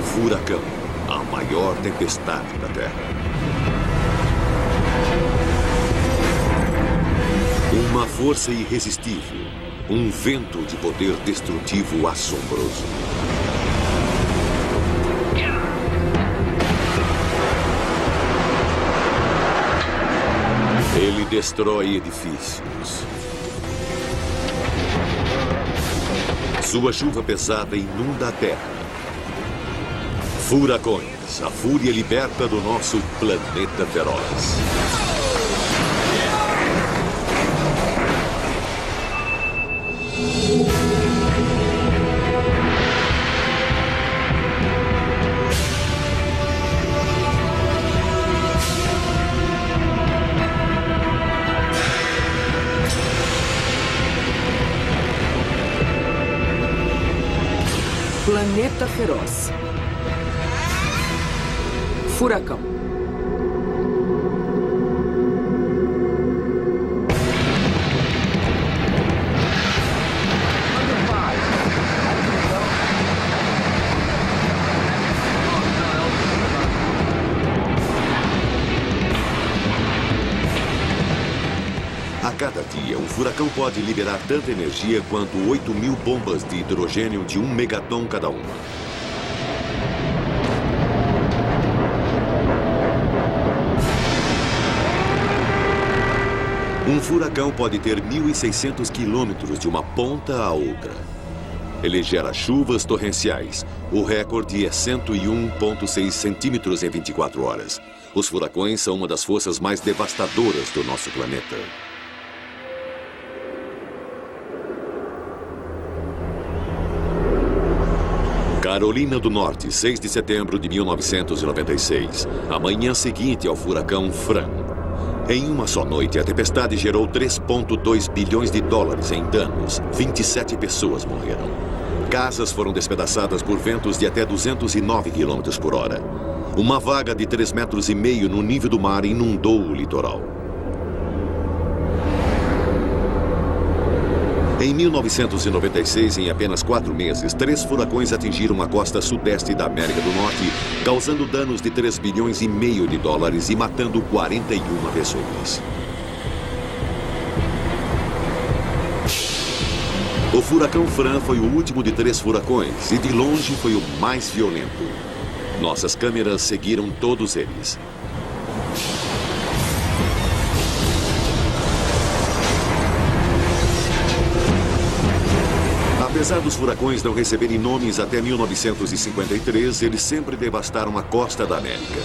furacão, a maior tempestade da Terra. Uma força irresistível, um vento de poder destrutivo assombroso. Ele destrói edifícios. Sua chuva pesada inunda a Terra. Furacões, a fúria liberta do nosso planeta feroz. Planeta feroz. Furacão. A cada dia, um furacão pode liberar tanta energia quanto 8.000 bombas de hidrogênio de 1 megaton cada uma. Um furacão pode ter 1.600 quilômetros de uma ponta a outra. Ele gera chuvas torrenciais. O recorde é 101,6 centímetros em 24 horas. Os furacões são uma das forças mais devastadoras do nosso planeta. Carolina do Norte, 6 de setembro de 1996. A manhã seguinte ao furacão Fran. Em uma só noite, a tempestade gerou 3,2 bilhões de dólares em danos. 27 pessoas morreram. Casas foram despedaçadas por ventos de até 209 km por hora. Uma vaga de 3,5 metros no nível do mar inundou o litoral. Em 1996, em apenas 4 meses, 3 furacões atingiram a costa sudeste da América do Norte, causando danos de 3,5 bilhões de dólares e matando 41 pessoas. O furacão Fran foi o último de 3 furacões e de longe foi o mais violento. Nossas câmeras seguiram todos eles. Apesar dos furacões não receberem nomes até 1953, eles sempre devastaram a costa da América.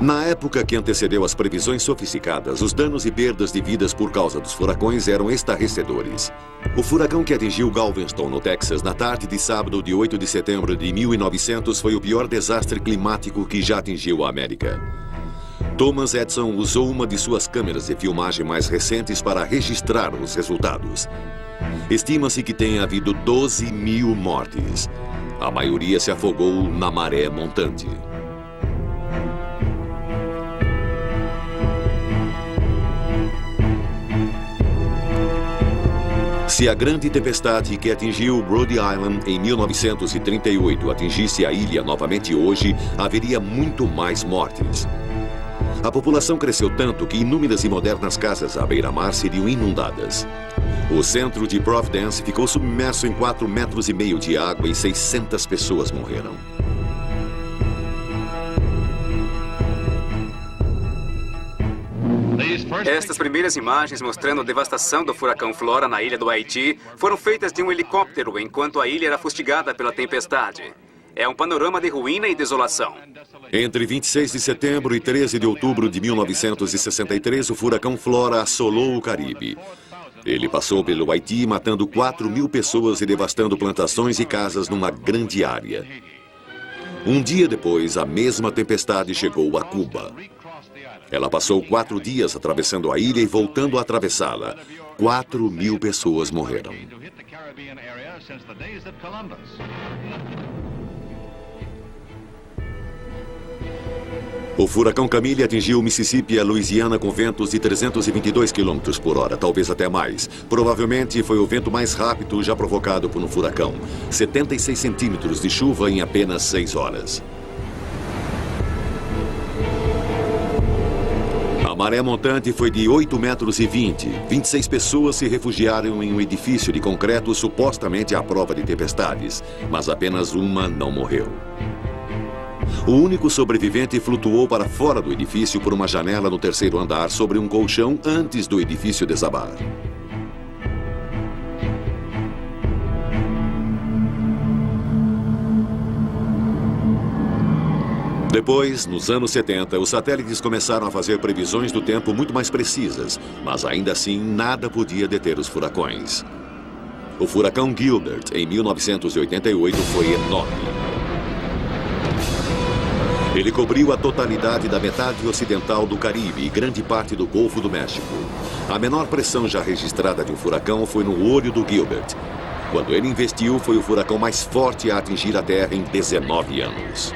Na época que antecedeu as previsões sofisticadas, os danos e perdas de vidas por causa dos furacões eram estarrecedores. O furacão que atingiu Galveston, no Texas, na tarde de sábado de 8 de setembro de 1900 foi o pior desastre climático que já atingiu a América. Thomas Edison usou uma de suas câmeras de filmagem mais recentes para registrar os resultados. Estima-se que tenha havido 12.000 mortes. A maioria se afogou na maré montante. Se a grande tempestade que atingiu Rhode Island em 1938 atingisse a ilha novamente hoje, haveria muito mais mortes. A população cresceu tanto que inúmeras e modernas casas à beira-mar seriam inundadas. O centro de Providence ficou submerso em 4,5 metros de água e 600 pessoas morreram. Estas primeiras imagens mostrando a devastação do furacão Flora na ilha do Haiti foram feitas de um helicóptero enquanto a ilha era fustigada pela tempestade. É um panorama de ruína e desolação. Entre 26 de setembro e 13 de outubro de 1963, o furacão Flora assolou o Caribe. Ele passou pelo Haiti, matando 4.000 pessoas e devastando plantações e casas numa grande área. Um dia depois, a mesma tempestade chegou a Cuba. Ela passou 4 dias atravessando a ilha e voltando a atravessá-la. 4.000 pessoas morreram. O furacão Camille atingiu o Mississippi e a Louisiana com ventos de 322 km por hora, talvez até mais. Provavelmente foi o vento mais rápido já provocado por um furacão. 76 centímetros de chuva em apenas 6 horas. A maré montante foi de 8,20 metros. 26 pessoas se refugiaram em um edifício de concreto supostamente à prova de tempestades, mas apenas uma não morreu. O único sobrevivente flutuou para fora do edifício por uma janela no 3º andar sobre um colchão antes do edifício desabar. Depois, nos anos 70, os satélites começaram a fazer previsões do tempo muito mais precisas, mas ainda assim nada podia deter os furacões. O furacão Gilbert, em 1988, foi enorme. Ele cobriu a totalidade da metade ocidental do Caribe e grande parte do Golfo do México. A menor pressão já registrada de um furacão foi no olho do Gilbert. Quando ele investiu, foi o furacão mais forte a atingir a Terra em 19 anos.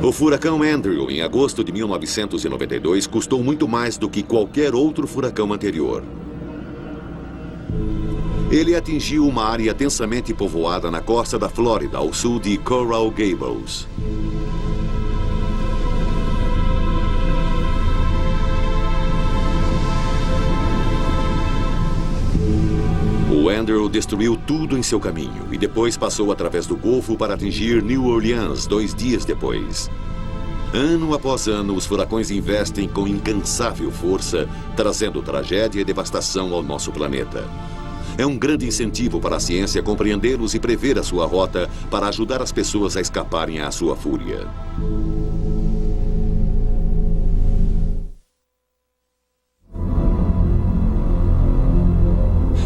O furacão Andrew, em agosto de 1992, custou muito mais do que qualquer outro furacão anterior. Ele atingiu uma área densamente povoada na costa da Flórida, ao sul de Coral Gables. O Andrew destruiu tudo em seu caminho e depois passou através do Golfo para atingir New Orleans 2 dias depois. Ano após ano, os furacões investem com incansável força, trazendo tragédia e devastação ao nosso planeta. É um grande incentivo para a ciência compreendê-los e prever a sua rota para ajudar as pessoas a escaparem à sua fúria.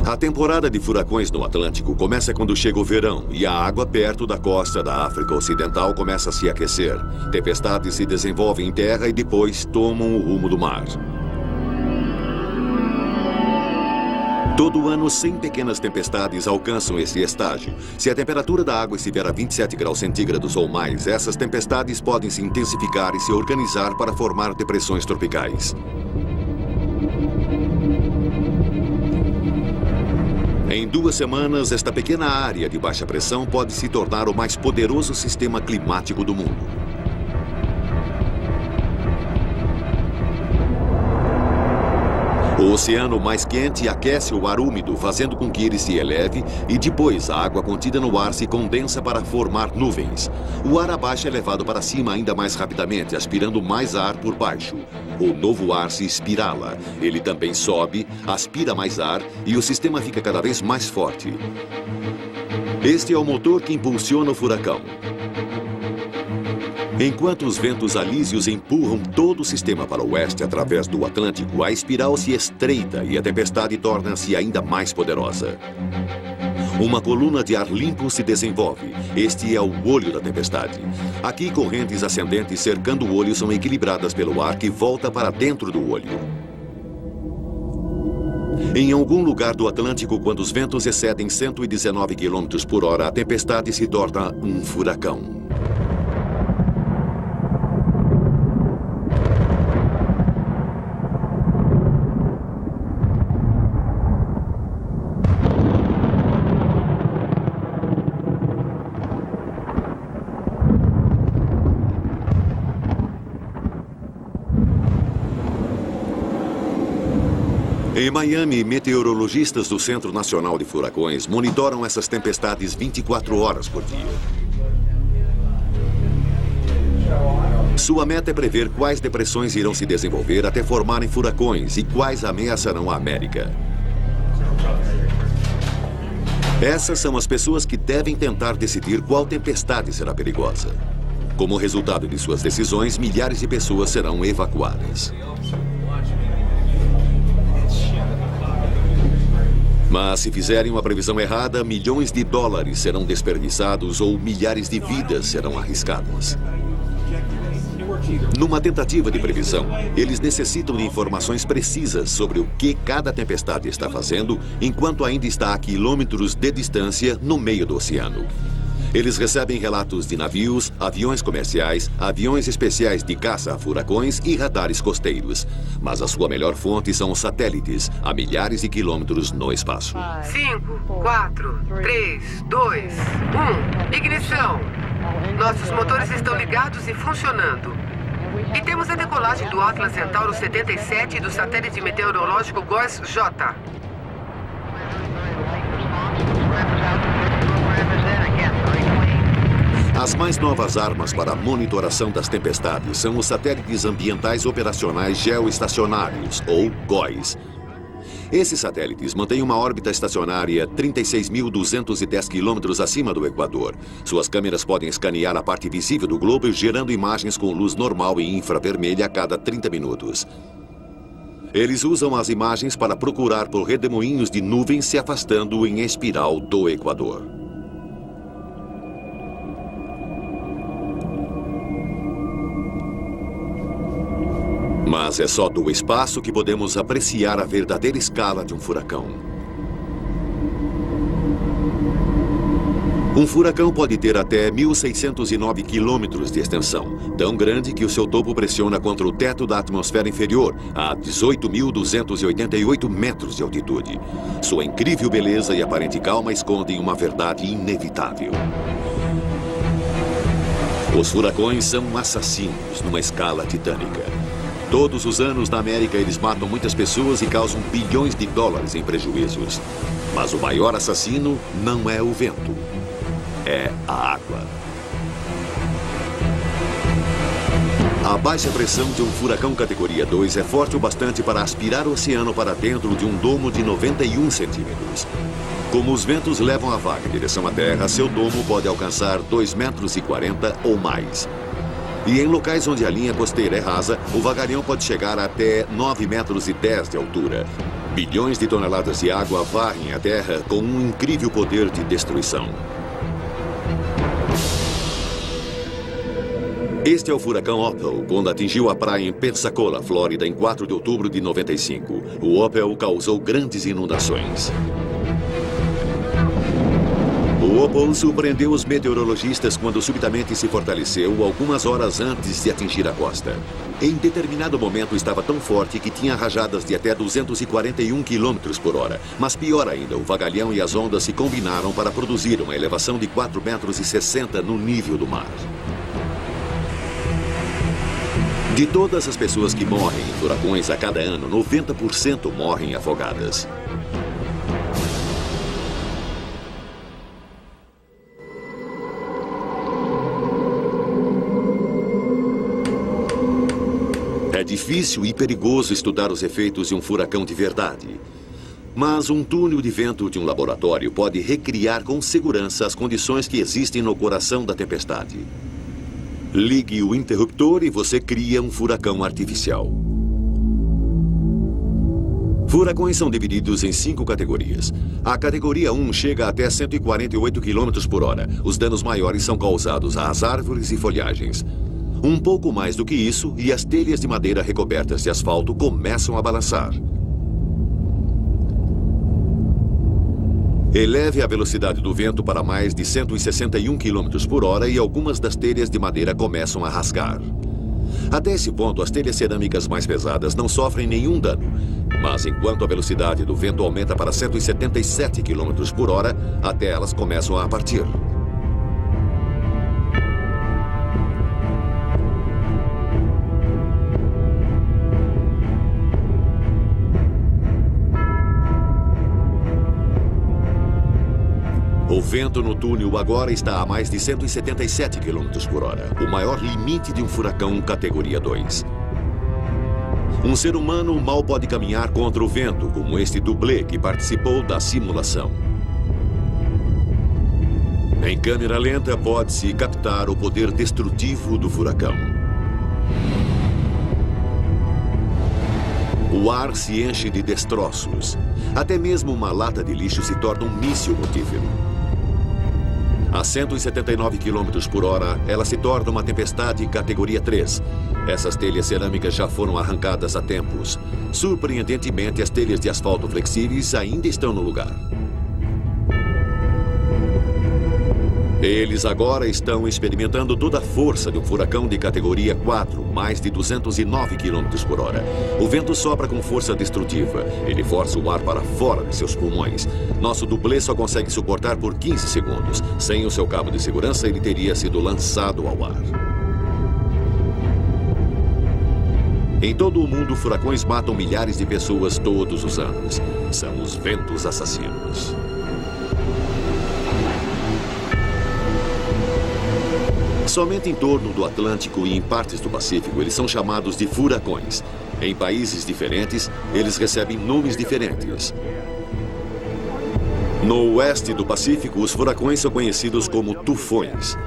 A temporada de furacões no Atlântico começa quando chega o verão e a água perto da costa da África Ocidental começa a se aquecer. Tempestades se desenvolvem em terra e depois tomam o rumo do mar. Todo ano, 100 pequenas tempestades alcançam esse estágio. Se a temperatura da água estiver a 27 graus centígrados ou mais, essas tempestades podem se intensificar e se organizar para formar depressões tropicais. Em 2 semanas, esta pequena área de baixa pressão pode se tornar o mais poderoso sistema climático do mundo. O oceano mais quente aquece o ar úmido, fazendo com que ele se eleve e depois a água contida no ar se condensa para formar nuvens. O ar abaixo é levado para cima ainda mais rapidamente, aspirando mais ar por baixo. O novo ar se espirala. Ele também sobe, aspira mais ar e o sistema fica cada vez mais forte. Este é o motor que impulsiona o furacão. Enquanto os ventos alísios empurram todo o sistema para o oeste através do Atlântico, a espiral se estreita e a tempestade torna-se ainda mais poderosa. Uma coluna de ar limpo se desenvolve. Este é o olho da tempestade. Aqui, correntes ascendentes cercando o olho são equilibradas pelo ar que volta para dentro do olho. Em algum lugar do Atlântico, quando os ventos excedem 119 km por hora, a tempestade se torna um furacão. Em Miami, meteorologistas do Centro Nacional de Furacões monitoram essas tempestades 24 horas por dia. Sua meta é prever quais depressões irão se desenvolver até formarem furacões e quais ameaçarão a América. Essas são as pessoas que devem tentar decidir qual tempestade será perigosa. Como resultado de suas decisões, milhares de pessoas serão evacuadas. Mas se fizerem uma previsão errada, milhões de dólares serão desperdiçados ou milhares de vidas serão arriscadas. Numa tentativa de previsão, eles necessitam de informações precisas sobre o que cada tempestade está fazendo enquanto ainda está a quilômetros de distância no meio do oceano. Eles recebem relatos de navios, aviões comerciais, aviões especiais de caça a furacões e radares costeiros. Mas a sua melhor fonte são os satélites, a milhares de quilômetros no espaço. 5, 4, 3, 2, 1. Ignição. Nossos motores estão ligados e funcionando. E temos a decolagem do Atlas Centauro 77 e do satélite meteorológico GOES-J. As mais novas armas para a monitoração das tempestades são os satélites ambientais operacionais geoestacionários, ou GOES. Esses satélites mantêm uma órbita estacionária 36.210 quilômetros acima do Equador. Suas câmeras podem escanear a parte visível do globo, gerando imagens com luz normal e infravermelha a cada 30 minutos. Eles usam as imagens para procurar por redemoinhos de nuvens se afastando em espiral do Equador. Mas é só do espaço que podemos apreciar a verdadeira escala de um furacão. Um furacão pode ter até 1.609 quilômetros de extensão, tão grande que o seu topo pressiona contra o teto da atmosfera inferior, a 18.288 metros de altitude. Sua incrível beleza e aparente calma escondem uma verdade inevitável. Os furacões são assassinos numa escala titânica. Todos os anos na América eles matam muitas pessoas e causam bilhões de dólares em prejuízos. Mas o maior assassino não é o vento, é a água. A baixa pressão de um furacão categoria 2 é forte o bastante para aspirar o oceano para dentro de um domo de 91 centímetros. Como os ventos levam a vaga em direção à terra, seu domo pode alcançar 2,40 metros ou mais. E em locais onde a linha costeira é rasa, o vagalhão pode chegar até 9,10 metros de altura. Bilhões de toneladas de água varrem a terra com um incrível poder de destruição. Este é o furacão Opal, quando atingiu a praia em Pensacola, Flórida, em 4 de outubro de 95. O Opal causou grandes inundações. O Opal surpreendeu os meteorologistas quando subitamente se fortaleceu algumas horas antes de atingir a costa. Em determinado momento estava tão forte que tinha rajadas de até 241 km por hora. Mas pior ainda, o vagalhão e as ondas se combinaram para produzir uma elevação de 4,60 metros no nível do mar. De todas as pessoas que morrem em furacões a cada ano, 90% morrem afogadas. É difícil e perigoso estudar os efeitos de um furacão de verdade. Mas um túnel de vento de um laboratório pode recriar com segurança as condições que existem no coração da tempestade. Ligue o interruptor e você cria um furacão artificial. Furacões são divididos em 5 categorias. A categoria 1 chega até 148 km por hora. Os danos maiores são causados às árvores e folhagens. Um pouco mais do que isso, e as telhas de madeira recobertas de asfalto começam a balançar. Eleve a velocidade do vento para mais de 161 km por hora e algumas das telhas de madeira começam a rasgar. Até esse ponto, as telhas cerâmicas mais pesadas não sofrem nenhum dano. Mas enquanto a velocidade do vento aumenta para 177 km por hora, até elas começam a partir. O vento no túnel agora está a mais de 177 km por hora, o maior limite de um furacão categoria 2. Um ser humano mal pode caminhar contra o vento, como este dublê que participou da simulação. Em câmera lenta pode-se captar o poder destrutivo do furacão. O ar se enche de destroços. Até mesmo uma lata de lixo se torna um míssil mortífero. A 179 km por hora, ela se torna uma tempestade categoria 3. Essas telhas cerâmicas já foram arrancadas há tempos. Surpreendentemente, as telhas de asfalto flexíveis ainda estão no lugar. Eles agora estão experimentando toda a força de um furacão de categoria 4, mais de 209 km por hora. O vento sopra com força destrutiva. Ele força o ar para fora de seus pulmões. Nosso dublê só consegue suportar por 15 segundos. Sem o seu cabo de segurança, ele teria sido lançado ao ar. Em todo o mundo, furacões matam milhares de pessoas todos os anos. São os ventos assassinos. Somente em torno do Atlântico e em partes do Pacífico, eles são chamados de furacões. Em países diferentes, eles recebem nomes diferentes. No oeste do Pacífico, os furacões são conhecidos como tufões.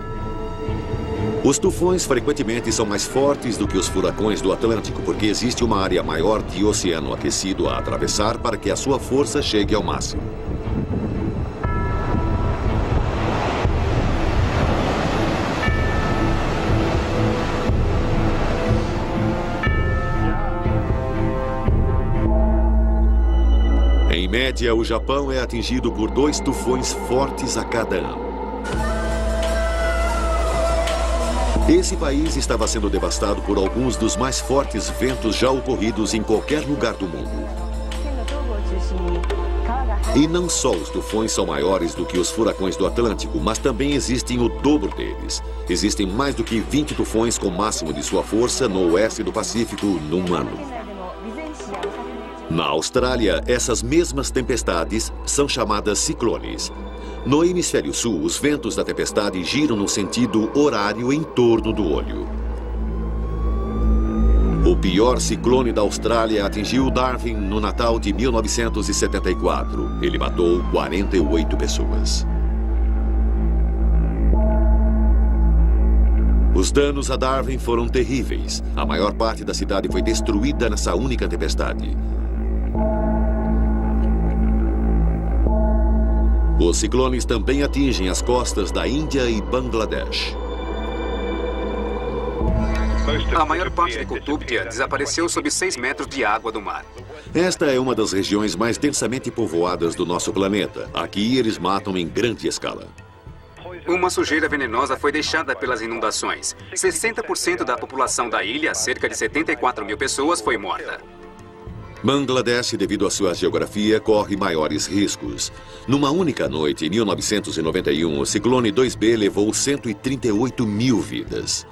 Os tufões frequentemente são mais fortes do que os furacões do Atlântico, porque existe uma área maior de oceano aquecido a atravessar para que a sua força chegue ao máximo. Em média, o Japão é atingido por 2 tufões fortes a cada ano. Esse país estava sendo devastado por alguns dos mais fortes ventos já ocorridos em qualquer lugar do mundo. E não só os tufões são maiores do que os furacões do Atlântico, mas também existem o dobro deles. Existem mais do que 20 tufões com o máximo de sua força no oeste do Pacífico num ano. Na Austrália, essas mesmas tempestades são chamadas ciclones. No hemisfério sul, os ventos da tempestade giram no sentido horário em torno do olho. O pior ciclone da Austrália atingiu Darwin no Natal de 1974. Ele matou 48 pessoas. Os danos a Darwin foram terríveis. A maior parte da cidade foi destruída nessa única tempestade. Os ciclones também atingem as costas da Índia e Bangladesh. A maior parte de Kutubdia desapareceu sob 6 metros de água do mar. Esta é uma das regiões mais densamente povoadas do nosso planeta. Aqui eles matam em grande escala. Uma sujeira venenosa foi deixada pelas inundações. 60% da população da ilha, cerca de 74 mil pessoas, foi morta. Bangladesh, devido à sua geografia, corre maiores riscos. Numa única noite, em 1991, o ciclone 2B levou 138 mil vidas.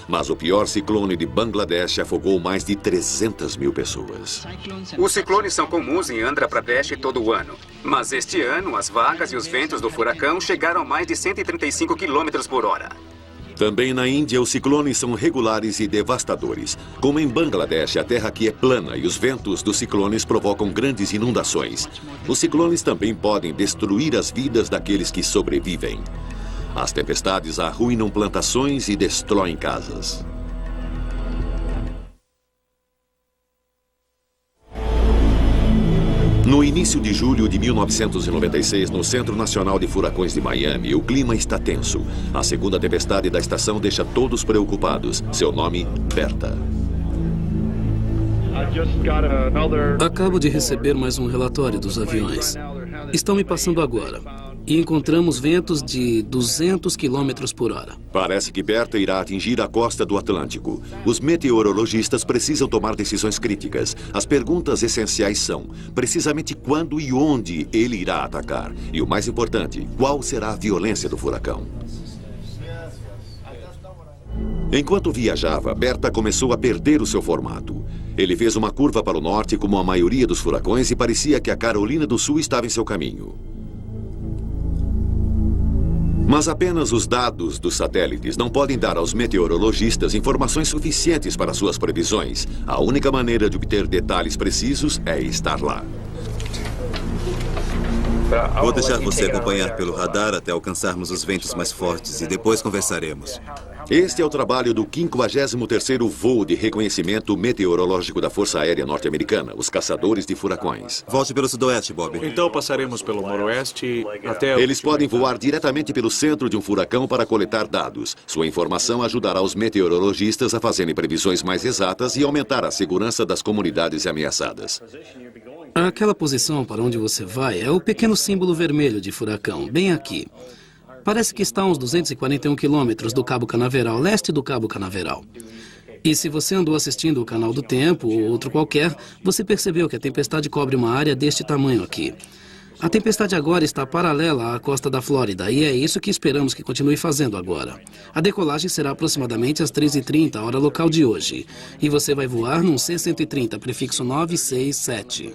Mas o pior ciclone de Bangladesh afogou mais de 300 mil pessoas. Os ciclones são comuns em Andhra Pradesh todo o ano. Mas este ano, as vagas e os ventos do furacão chegaram a mais de 135 km por hora. Também na Índia, os ciclones são regulares e devastadores. Como em Bangladesh, a terra aqui é plana e os ventos dos ciclones provocam grandes inundações. Os ciclones também podem destruir as vidas daqueles que sobrevivem. As tempestades arruinam plantações e destroem casas. No início de julho de 1996, no Centro Nacional de Furacões de Miami, o clima está tenso. A segunda tempestade da estação deixa todos preocupados. Seu nome, Berta. Acabo de receber mais um relatório dos aviões. Estão me passando agora. E encontramos ventos de 200 km por hora. Parece que Berta irá atingir a costa do Atlântico. Os meteorologistas precisam tomar decisões críticas. As perguntas essenciais são, precisamente quando e onde ele irá atacar? E o mais importante, qual será a violência do furacão? Enquanto viajava, Berta começou a perder o seu formato. Ele fez uma curva para o norte, como a maioria dos furacões, e parecia que a Carolina do Sul estava em seu caminho. Mas apenas os dados dos satélites não podem dar aos meteorologistas informações suficientes para suas previsões. A única maneira de obter detalhes precisos é estar lá. Vou deixar você acompanhar pelo radar até alcançarmos os ventos mais fortes e depois conversaremos. Este é o trabalho do 53º Voo de Reconhecimento Meteorológico da Força Aérea Norte-Americana, os caçadores de furacões. Volte pelo sudoeste, Bob. Então passaremos pelo noroeste até... Eles podem voar diretamente pelo centro de um furacão para coletar dados. Sua informação ajudará os meteorologistas a fazerem previsões mais exatas e aumentar a segurança das comunidades ameaçadas. Aquela posição para onde você vai é o pequeno símbolo vermelho de furacão, bem aqui. Parece que está a uns 241 quilômetros do Cabo Canaveral, leste do Cabo Canaveral. E se você andou assistindo o Canal do Tempo ou outro qualquer, você percebeu que a tempestade cobre uma área deste tamanho aqui. A tempestade agora está paralela à costa da Flórida e é isso que esperamos que continue fazendo agora. A decolagem será aproximadamente às 3h30, hora local de hoje. E você vai voar num C-130, prefixo 967.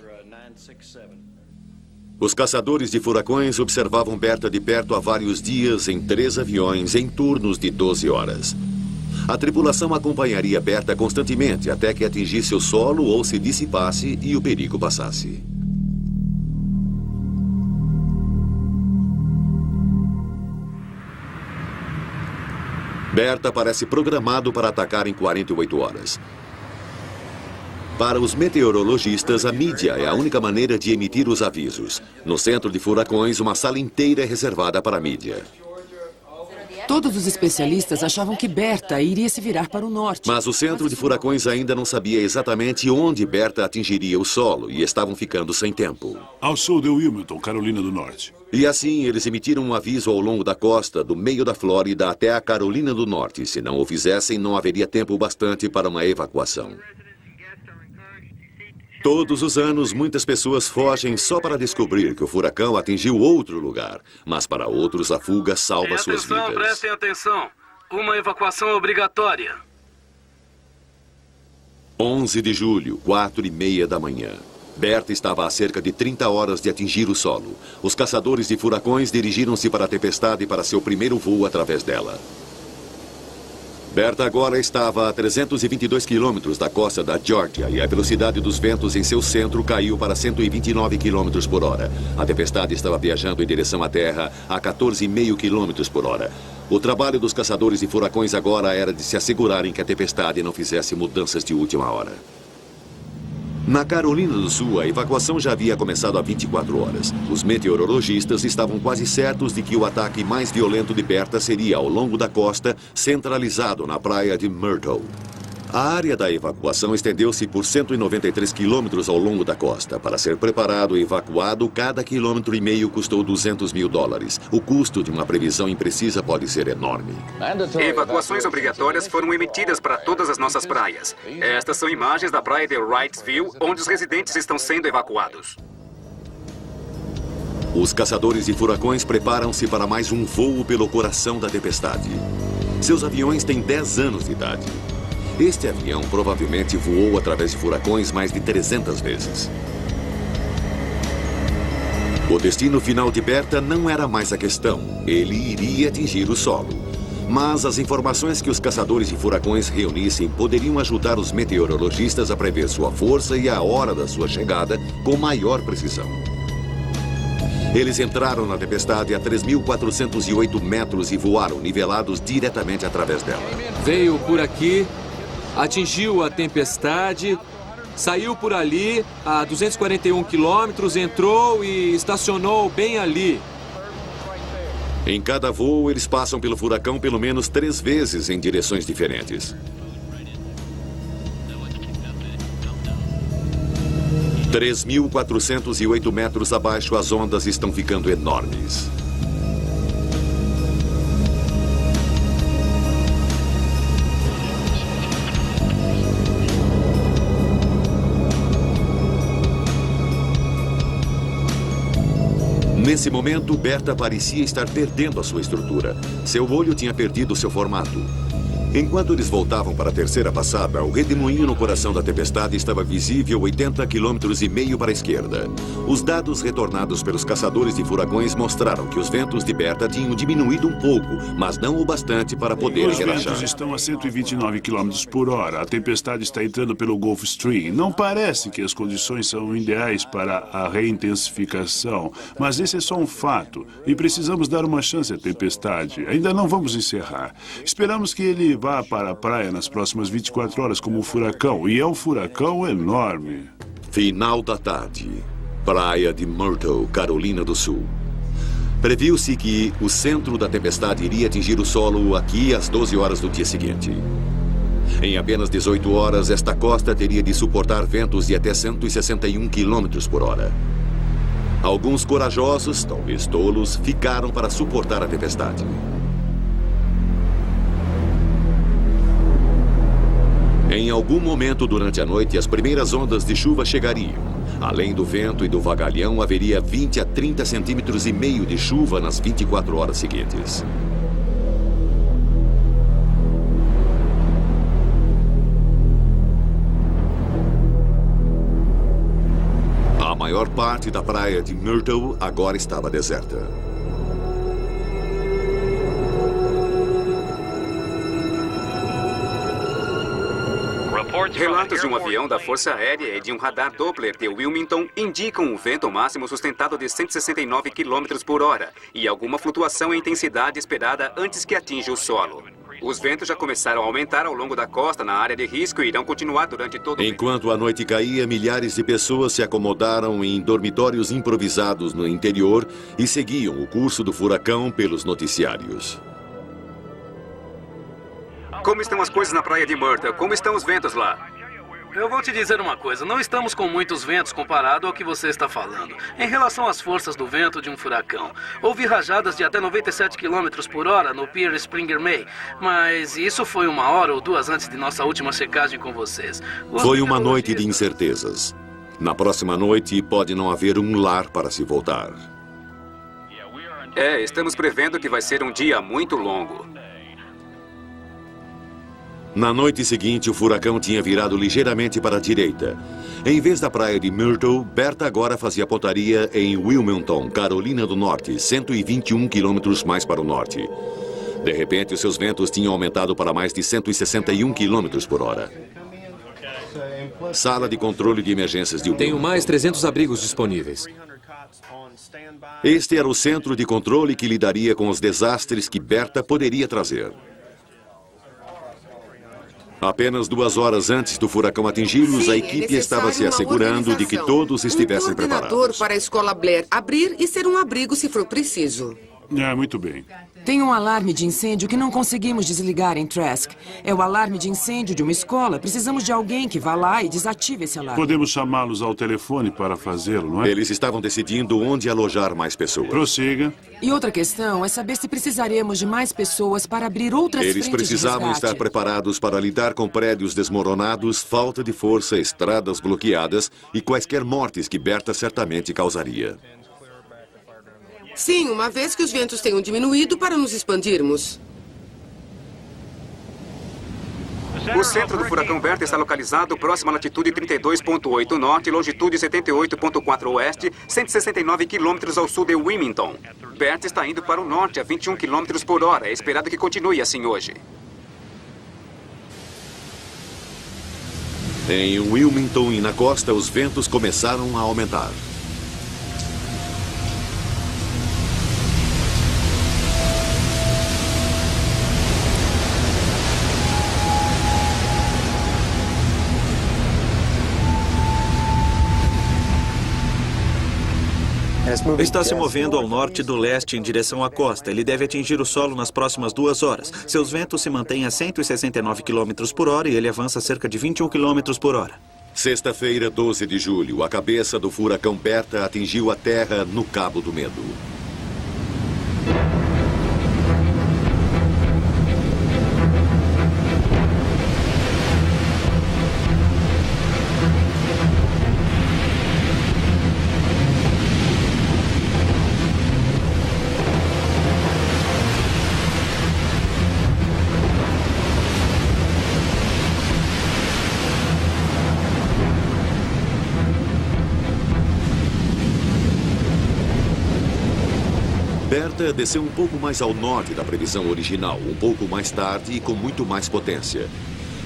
Os caçadores de furacões observavam Berta de perto há vários dias em 3 aviões em turnos de 12 horas. A tripulação acompanharia Berta constantemente até que atingisse o solo ou se dissipasse e o perigo passasse. Berta parece programado para atacar em 48 horas. Para os meteorologistas, a mídia é a única maneira de emitir os avisos. No centro de furacões, uma sala inteira é reservada para a mídia. Todos os especialistas achavam que Berta iria se virar para o norte. Mas o centro de furacões ainda não sabia exatamente onde Berta atingiria o solo e estavam ficando sem tempo. Ao sul de Wilmington, Carolina do Norte. E assim, eles emitiram um aviso ao longo da costa, do meio da Flórida até a Carolina do Norte. Se não o fizessem, não haveria tempo bastante para uma evacuação. Todos os anos, muitas pessoas fogem só para descobrir que o furacão atingiu outro lugar. Mas para outros, a fuga salva suas vidas. Prestem atenção. Uma evacuação obrigatória. 11 de julho, 4h30 da manhã. Berta estava a cerca de 30 horas de atingir o solo. Os caçadores de furacões dirigiram-se para a tempestade para seu primeiro voo através dela. Berta agora estava a 322 quilômetros da costa da Geórgia e a velocidade dos ventos em seu centro caiu para 129 quilômetros por hora. A tempestade estava viajando em direção à terra a 14,5 quilômetros por hora. O trabalho dos caçadores de furacões agora era de se assegurarem que a tempestade não fizesse mudanças de última hora. Na Carolina do Sul, a evacuação já havia começado há 24 horas. Os meteorologistas estavam quase certos de que o ataque mais violento de Berta seria ao longo da costa, centralizado na praia de Myrtle. A área da evacuação estendeu-se por 193 quilômetros ao longo da costa. Para ser preparado e evacuado, cada quilômetro e meio custou $200 mil. O custo de uma previsão imprecisa pode ser enorme. Evacuações obrigatórias foram emitidas para todas as nossas praias. Estas são imagens da praia de Wrightsville, onde os residentes estão sendo evacuados. Os caçadores de furacões preparam-se para mais um voo pelo coração da tempestade. Seus aviões têm 10 anos de idade. Este avião provavelmente voou através de furacões mais de 300 vezes. O destino final de Berta não era mais a questão. Ele iria atingir o solo. Mas as informações que os caçadores de furacões reunissem poderiam ajudar os meteorologistas a prever sua força e a hora da sua chegada com maior precisão. Eles entraram na tempestade a 3.408 metros e voaram nivelados diretamente através dela. Veio por aqui, atingiu a tempestade, saiu por ali a 241 quilômetros, entrou e estacionou bem ali. Em cada voo, eles passam pelo furacão pelo menos 3 vezes em direções diferentes. 3.408 metros abaixo, as ondas estão ficando enormes. Nesse momento, Berta parecia estar perdendo a sua estrutura. Seu olho tinha perdido seu formato. Enquanto eles voltavam para a terceira passada, o redemoinho no coração da tempestade estava visível 80,5 km para a esquerda. Os dados retornados pelos caçadores de furacões mostraram que os ventos de Berta tinham diminuído um pouco, mas não o bastante para poderem relaxar. Os ventos estão a 129 km por hora. A tempestade está entrando pelo Gulf Stream. Não parece que as condições são ideais para a reintensificação, mas esse é só um fato. E precisamos dar uma chance à tempestade. Ainda não vamos encerrar. Esperamos que ele vá para a praia nas próximas 24 horas como um furacão. E é um furacão enorme. Final da tarde. Praia de Myrtle, Carolina do Sul. Previu-se que o centro da tempestade iria atingir o solo aqui às 12 horas do dia seguinte. Em apenas 18 horas, esta costa teria de suportar ventos de até 161 km por hora. Alguns corajosos, talvez tolos, ficaram para suportar a tempestade. Em algum momento durante a noite, as primeiras ondas de chuva chegariam. Além do vento e do vagalhão, haveria 20 a 30 centímetros e meio de chuva nas 24 horas seguintes. A maior parte da praia de Myrtle agora estava deserta. Relatos de um avião da Força Aérea e de um radar Doppler de Wilmington indicam um vento máximo sustentado de 169 km por hora e alguma flutuação em intensidade esperada antes que atinja o solo. Os ventos já começaram a aumentar ao longo da costa na área de risco e irão continuar durante todo o mês. Enquanto a noite caía, milhares de pessoas se acomodaram em dormitórios improvisados no interior e seguiam o curso do furacão pelos noticiários. Como estão as coisas na praia de Myrtle? Como estão os ventos lá? Eu vou te dizer uma coisa, não estamos com muitos ventos comparado ao que você está falando. Em relação às forças do vento de um furacão, houve rajadas de até 97 km por hora no Pier Springer May, mas isso foi 1 hora ou 2 antes de nossa última checagem com vocês. Foi uma noite de incertezas. Na próxima noite pode não haver um lar para se voltar. Estamos prevendo que vai ser um dia muito longo. Na noite seguinte, o furacão tinha virado ligeiramente para a direita. Em vez da praia de Myrtle, Berta agora fazia pontaria em Wilmington, Carolina do Norte, 121 quilômetros mais para o norte. De repente, os seus ventos tinham aumentado para mais de 161 quilômetros por hora. Sala de controle de emergências de Wilmington. Tenho mais 300 abrigos disponíveis. Este era o centro de controle que lidaria com os desastres que Berta poderia trazer. Apenas 2 horas antes do furacão atingi-los, a equipe estava se assegurando de que todos estivessem preparados. Um coordenador para a escola Blair abrir e ser um abrigo se for preciso. Muito bem. Tem um alarme de incêndio que não conseguimos desligar em Trask. É o alarme de incêndio de uma escola. Precisamos de alguém que vá lá e desative esse alarme. Podemos chamá-los ao telefone para fazê-lo, não é? Eles estavam decidindo onde alojar mais pessoas. Prossiga. E outra questão é saber se precisaremos de mais pessoas para abrir outras frentes Eles de precisavam resgate. estar preparados para lidar com prédios desmoronados, falta de força, estradas bloqueadas e quaisquer mortes que Berta certamente causaria. Sim, uma vez que os ventos tenham diminuído para nos expandirmos. O centro do furacão Berta está localizado próximo à latitude 32,8 norte, longitude 78,4 oeste, 169 quilômetros ao sul de Wilmington. Berta está indo para o norte a 21 quilômetros por hora. É esperado que continue assim hoje. Em Wilmington e na costa, os ventos começaram a aumentar. Está se movendo ao norte do leste em direção à costa. Ele deve atingir o solo nas próximas 2 horas. Seus ventos se mantêm a 169 km por hora e ele avança a cerca de 21 km por hora. Sexta-feira, 12 de julho, a cabeça do furacão Berta atingiu a terra no Cabo do Medo. Berta desceu um pouco mais ao norte da previsão original, um pouco mais tarde e com muito mais potência.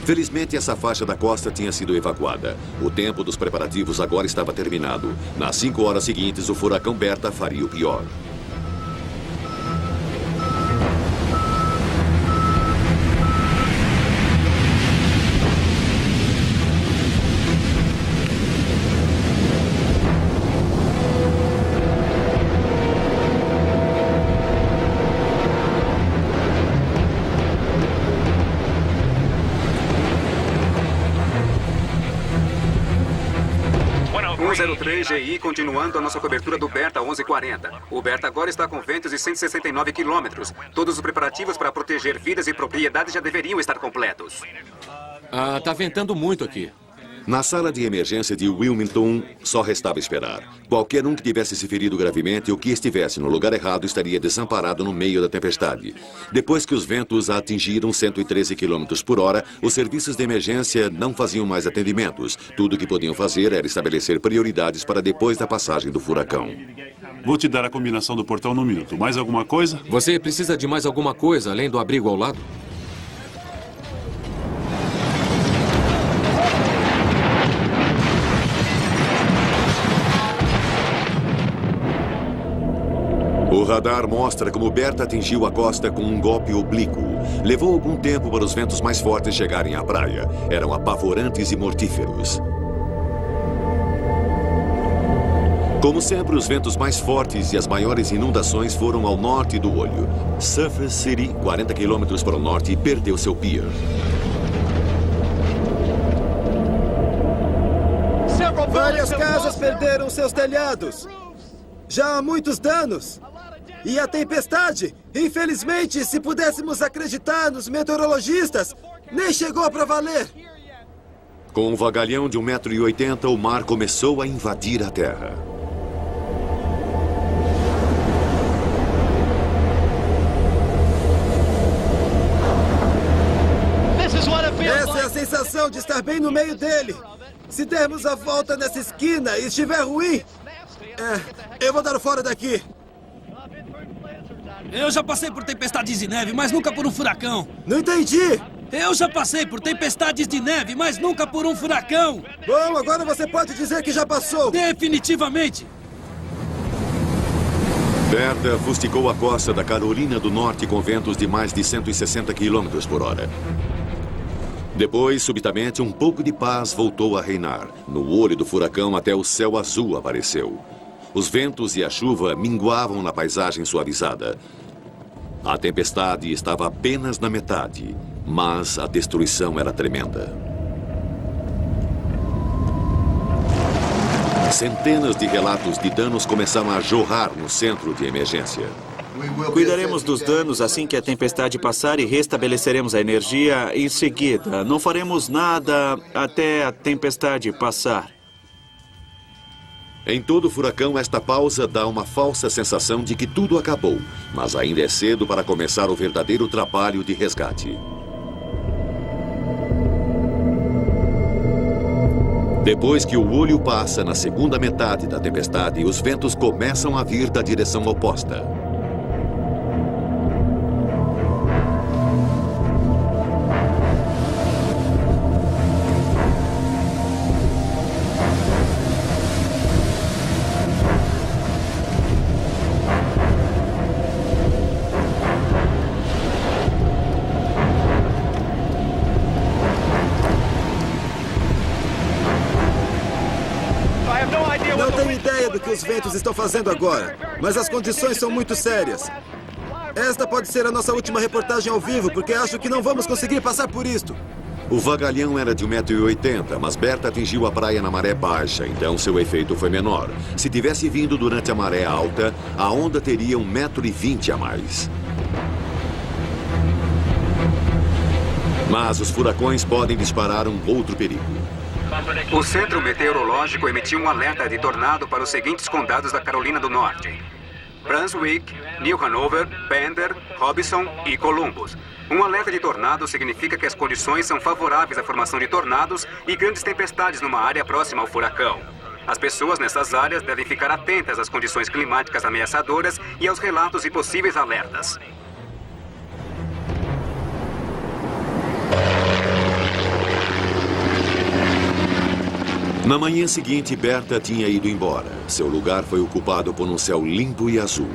Felizmente, essa faixa da costa tinha sido evacuada. O tempo dos preparativos agora estava terminado. Nas 5 horas seguintes, o furacão Berta faria o pior. GI continuando a nossa cobertura do Berta 1140. O Berta agora está com ventos de 169 quilômetros. Todos os preparativos para proteger vidas e propriedades já deveriam estar completos. Tá ventando muito aqui. Na sala de emergência de Wilmington, só restava esperar. Qualquer um que tivesse se ferido gravemente ou que estivesse no lugar errado estaria desamparado no meio da tempestade. Depois que os ventos atingiram 113 km por hora, os serviços de emergência não faziam mais atendimentos. Tudo o que podiam fazer era estabelecer prioridades para depois da passagem do furacão. Vou te dar a combinação do portão num minuto. Mais alguma coisa? Você precisa de mais alguma coisa além do abrigo ao lado? O radar mostra como Berta atingiu a costa com um golpe oblíquo. Levou algum tempo para os ventos mais fortes chegarem à praia. Eram apavorantes e mortíferos. Como sempre, os ventos mais fortes e as maiores inundações foram ao norte do olho. Surfer City, 40 quilômetros para o norte, perdeu seu pier. Várias casas perderam seus telhados. Já há muitos danos. E a tempestade, infelizmente, se pudéssemos acreditar nos meteorologistas, nem chegou para valer. Com um vagalhão de 1,80 m, o mar começou a invadir a terra. Essa é a sensação de estar bem no meio dele. Se dermos a volta nessa esquina e estiver ruim, eu vou dar o fora daqui. Eu já passei por tempestades de neve, mas nunca por um furacão. Não entendi. Eu já passei por tempestades de neve, mas nunca por um furacão. Bom, agora você pode dizer que já passou. Definitivamente. Berta fustigou a costa da Carolina do Norte com ventos de mais de 160 km por hora. Depois, subitamente, um pouco de paz voltou a reinar. No olho do furacão, até o céu azul apareceu. Os ventos e a chuva minguavam na paisagem suavizada. A tempestade estava apenas na metade, mas a destruição era tremenda. Centenas de relatos de danos começaram a jorrar no centro de emergência. Cuidaremos dos danos assim que a tempestade passar e restabeleceremos a energia em seguida. Não faremos nada até a tempestade passar. Em todo furacão, esta pausa dá uma falsa sensação de que tudo acabou, mas ainda é cedo para começar o verdadeiro trabalho de resgate. Depois que o olho passa na segunda metade da tempestade, os ventos começam a vir da direção oposta. Não tenho ideia do que os ventos estão fazendo agora, mas as condições são muito sérias. Esta pode ser a nossa última reportagem ao vivo, porque acho que não vamos conseguir passar por isto. O vagalhão era de 1,80 m, mas Berta atingiu a praia na maré baixa, então seu efeito foi menor. Se tivesse vindo durante a maré alta, a onda teria 1,20 m a mais. Mas os furacões podem disparar um outro perigo. O Centro Meteorológico emitiu um alerta de tornado para os seguintes condados da Carolina do Norte: Brunswick, New Hanover, Bender, Robinson e Columbus. Um alerta de tornado significa que as condições são favoráveis à formação de tornados e grandes tempestades numa área próxima ao furacão. As pessoas nessas áreas devem ficar atentas às condições climáticas ameaçadoras e aos relatos de possíveis alertas. Na manhã seguinte, Berta tinha ido embora. Seu lugar foi ocupado por um céu limpo e azul.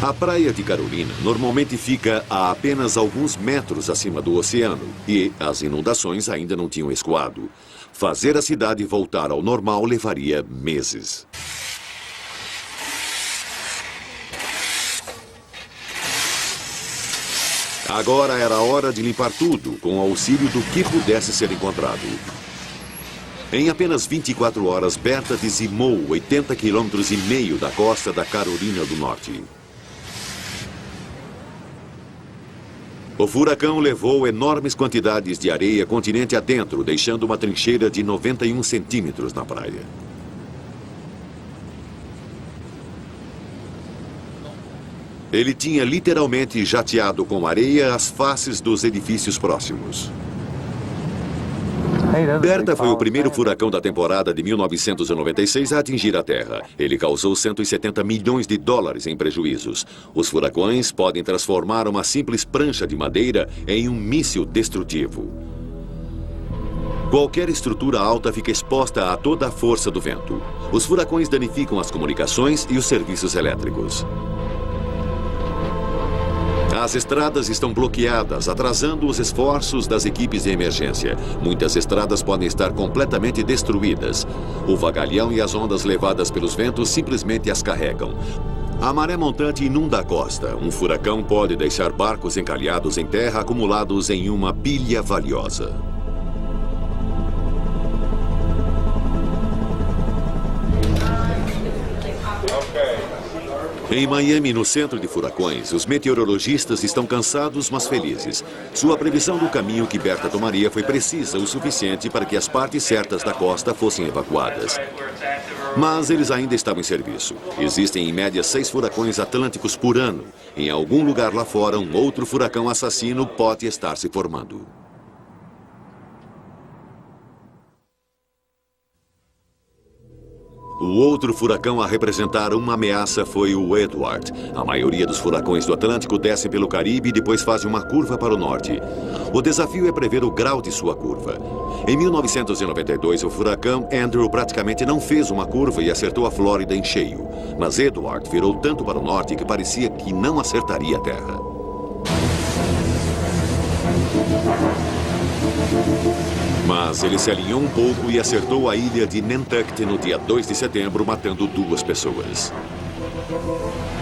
A praia de Carolina normalmente fica a apenas alguns metros acima do oceano e as inundações ainda não tinham escoado. Fazer a cidade voltar ao normal levaria meses. Agora era hora de limpar tudo, com o auxílio do que pudesse ser encontrado. Em apenas 24 horas, Berta dizimou 80,5 km da costa da Carolina do Norte. O furacão levou enormes quantidades de areia continente adentro, deixando uma trincheira de 91 centímetros na praia. Ele tinha literalmente jateado com areia as faces dos edifícios próximos. Berta foi o primeiro furacão da temporada de 1996 a atingir a Terra. Ele causou 170 milhões de dólares em prejuízos. Os furacões podem transformar uma simples prancha de madeira em um míssil destrutivo. Qualquer estrutura alta fica exposta a toda a força do vento. Os furacões danificam as comunicações e os serviços elétricos. As estradas estão bloqueadas, atrasando os esforços das equipes de emergência. Muitas estradas podem estar completamente destruídas. O vagalhão e as ondas levadas pelos ventos simplesmente as carregam. A maré montante inunda a costa. Um furacão pode deixar barcos encalhados em terra acumulados em uma pilha valiosa. Em Miami, no centro de furacões, os meteorologistas estão cansados, mas felizes. Sua previsão do caminho que Berta tomaria foi precisa o suficiente para que as partes certas da costa fossem evacuadas. Mas eles ainda estavam em serviço. Existem, em média, 6 furacões atlânticos por ano. Em algum lugar lá fora, um outro furacão assassino pode estar se formando. O outro furacão a representar uma ameaça foi o Edward. A maioria dos furacões do Atlântico descem pelo Caribe e depois fazem uma curva para o norte. O desafio é prever o grau de sua curva. Em 1992, o furacão Andrew praticamente não fez uma curva e acertou a Flórida em cheio. Mas Edward virou tanto para o norte que parecia que não acertaria a terra. Mas ele se alinhou um pouco e acertou a ilha de Nantucket no dia 2 de setembro, matando 2 pessoas.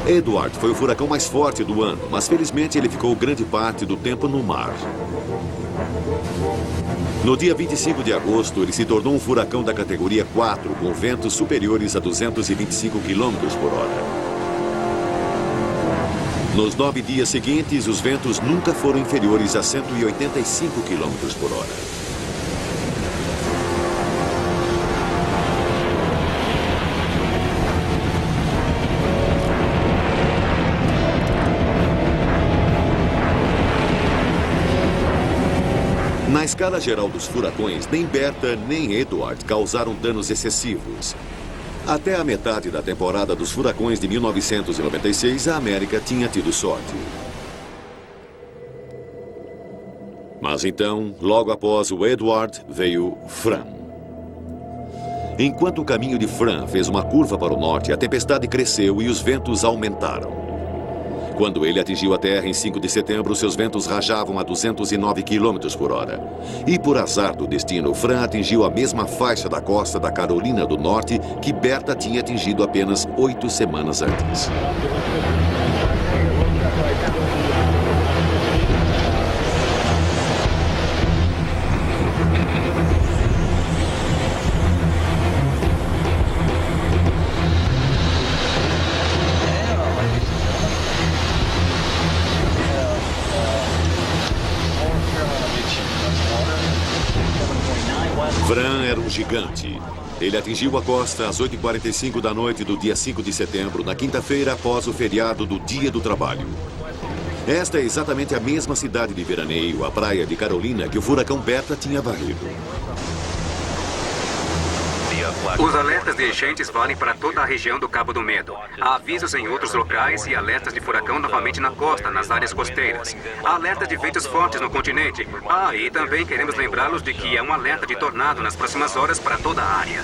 Edward foi o furacão mais forte do ano, mas felizmente ele ficou grande parte do tempo no mar. No dia 25 de agosto, ele se tornou um furacão da categoria 4, com ventos superiores a 225 km por hora. Nos 9 dias seguintes, os ventos nunca foram inferiores a 185 km por hora. Na escala geral dos furacões, nem Berta nem Edward causaram danos excessivos. Até a metade da temporada dos furacões de 1996, a América tinha tido sorte. Mas então, logo após o Edward, veio Fran. Enquanto o caminho de Fran fez uma curva para o norte, a tempestade cresceu e os ventos aumentaram. Quando ele atingiu a terra em 5 de setembro, seus ventos rajavam a 209 km por hora. E por azar do destino, Fran atingiu a mesma faixa da costa da Carolina do Norte que Berta tinha atingido apenas 8 semanas antes. Fran era um gigante. Ele atingiu a costa às 8h45 da noite do dia 5 de setembro, na quinta-feira após o feriado do Dia do Trabalho. Esta é exatamente a mesma cidade de veraneio, a praia de Carolina, que o furacão Berta tinha varrido. Os alertas de enchentes valem para toda a região do Cabo do Medo. Há avisos em outros locais e alertas de furacão novamente na costa, nas áreas costeiras. Há alertas de ventos fortes no continente. E também queremos lembrá-los de que há um alerta de tornado nas próximas horas para toda a área.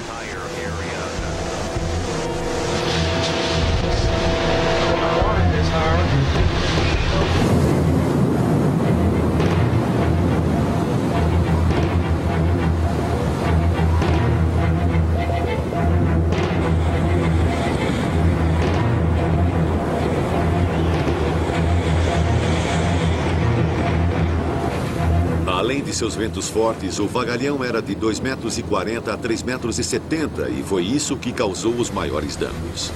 Além de seus ventos fortes, o vagalhão era de 2,40 metros a 3,70 metros e foi isso que causou os maiores danos.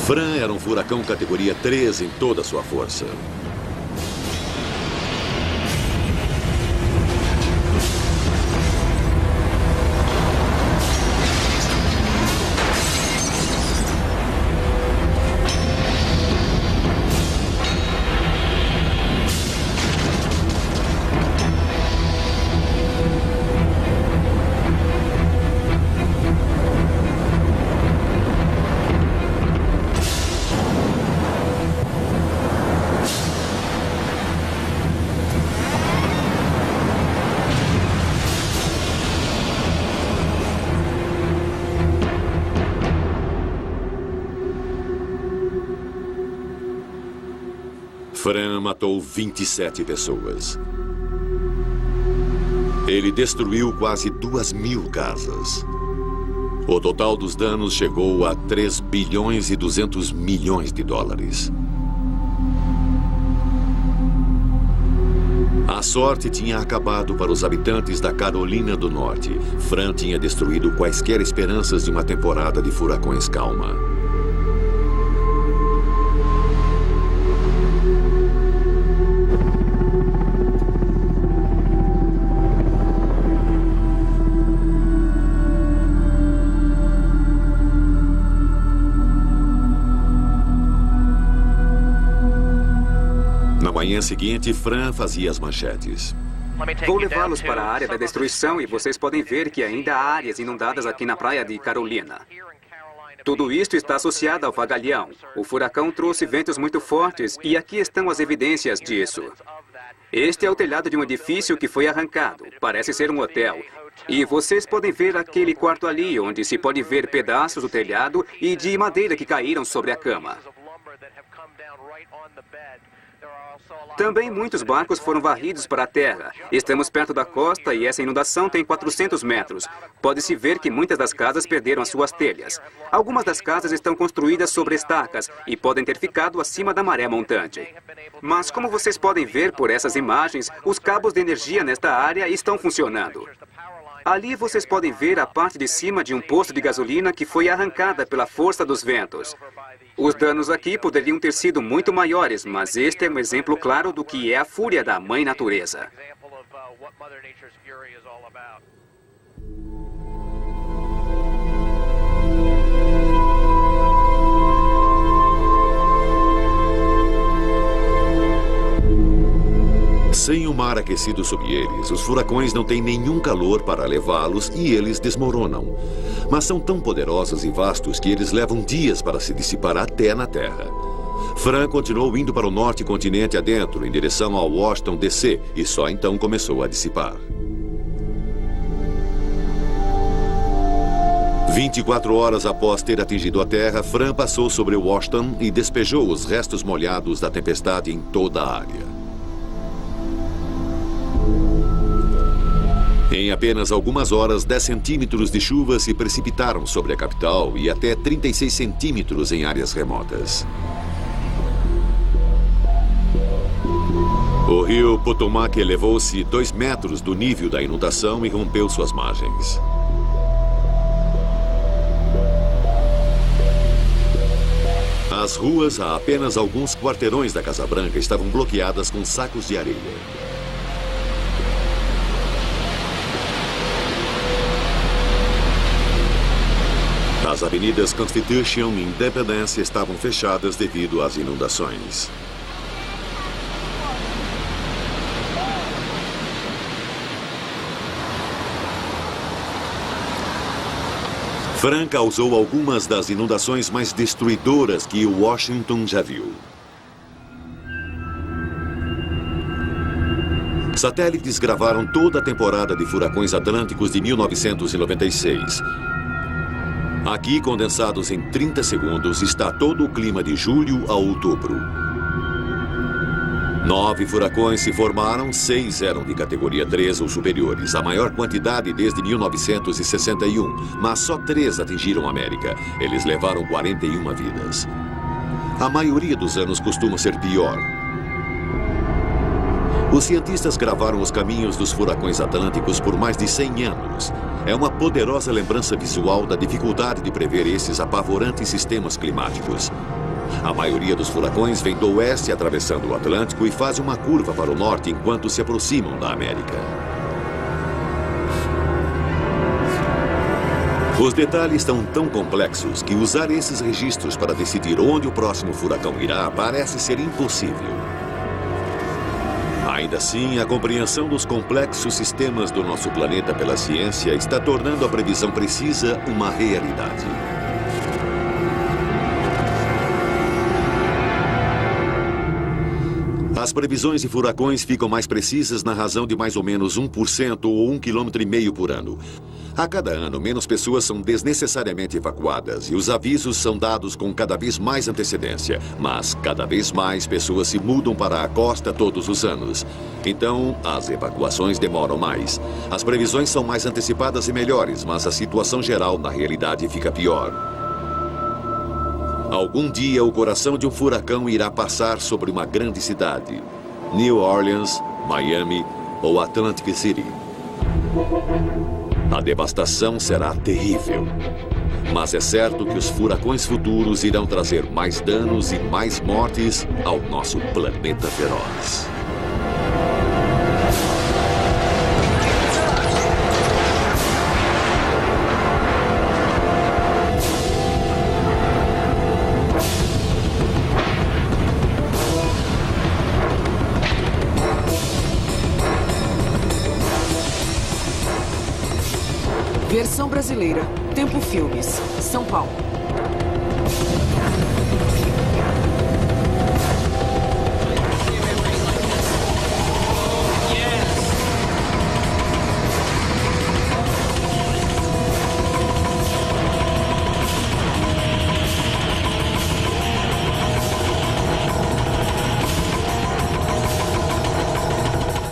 Fran era um furacão categoria 3 em toda a sua força. Fran matou 27 pessoas. Ele destruiu quase 2.000 casas. O total dos danos chegou a 3 bilhões e 200 milhões de dólares. A sorte tinha acabado para os habitantes da Carolina do Norte. Fran tinha destruído quaisquer esperanças de uma temporada de furacões calma. Na manhã seguinte, Fran fazia as manchetes. Vou levá-los para a área da destruição e vocês podem ver que ainda há áreas inundadas aqui na praia de Carolina. Tudo isto está associado ao vagalhão. O furacão trouxe ventos muito fortes e aqui estão as evidências disso. Este é o telhado de um edifício que foi arrancado. Parece ser um hotel. E vocês podem ver aquele quarto ali, onde se pode ver pedaços do telhado e de madeira que caíram sobre a cama. Também muitos barcos foram varridos para a terra. Estamos perto da costa e essa inundação tem 400 metros. Pode-se ver que muitas das casas perderam as suas telhas. Algumas das casas estão construídas sobre estacas e podem ter ficado acima da maré montante. Mas como vocês podem ver por essas imagens, os cabos de energia nesta área estão funcionando. Ali vocês podem ver a parte de cima de um posto de gasolina que foi arrancada pela força dos ventos. Os danos aqui poderiam ter sido muito maiores, mas este é um exemplo claro do que é a fúria da Mãe Natureza. Sem o mar aquecido sob eles, os furacões não têm nenhum calor para levá-los e eles desmoronam. Mas são tão poderosos e vastos que eles levam dias para se dissipar até na Terra. Fran continuou indo para o norte continente adentro, em direção ao Washington, D.C., e só então começou a dissipar. 24 horas após ter atingido a Terra, Fran passou sobre Washington e despejou os restos molhados da tempestade em toda a área. Em apenas algumas horas, 10 centímetros de chuva se precipitaram sobre a capital e até 36 centímetros em áreas remotas. O rio Potomac elevou-se 2 metros do nível da inundação e rompeu suas margens. As ruas, a apenas alguns quarteirões da Casa Branca, estavam bloqueadas com sacos de areia. As avenidas Constitution e Independence estavam fechadas devido às inundações. Fran causou algumas das inundações mais destruidoras que Washington já viu. Satélites gravaram toda a temporada de furacões atlânticos de 1996. Aqui, condensados em 30 segundos, está todo o clima de julho a outubro. 9 furacões se formaram, 6 eram de categoria 3 ou superiores, a maior quantidade desde 1961, mas só 3 atingiram a América. Eles levaram 41 vidas. A maioria dos anos costuma ser pior. Os cientistas gravaram os caminhos dos furacões atlânticos por mais de 100 anos. É uma poderosa lembrança visual da dificuldade de prever esses apavorantes sistemas climáticos. A maioria dos furacões vem do oeste atravessando o Atlântico e fazem uma curva para o norte enquanto se aproximam da América. Os detalhes estão tão complexos que usar esses registros para decidir onde o próximo furacão irá parece ser impossível. Ainda assim, a compreensão dos complexos sistemas do nosso planeta pela ciência está tornando a previsão precisa uma realidade. As previsões de furacões ficam mais precisas na razão de mais ou menos 1% ou 1,5 km por ano. A cada ano, menos pessoas são desnecessariamente evacuadas e os avisos são dados com cada vez mais antecedência. Mas cada vez mais pessoas se mudam para a costa todos os anos. Então, as evacuações demoram mais. As previsões são mais antecipadas e melhores, mas a situação geral na realidade fica pior. Algum dia, o coração de um furacão irá passar sobre uma grande cidade. New Orleans, Miami ou Atlantic City. A devastação será terrível. Mas é certo que os furacões futuros irão trazer mais danos e mais mortes ao nosso planeta feroz. Versão brasileira. Tempo Filmes. São Paulo.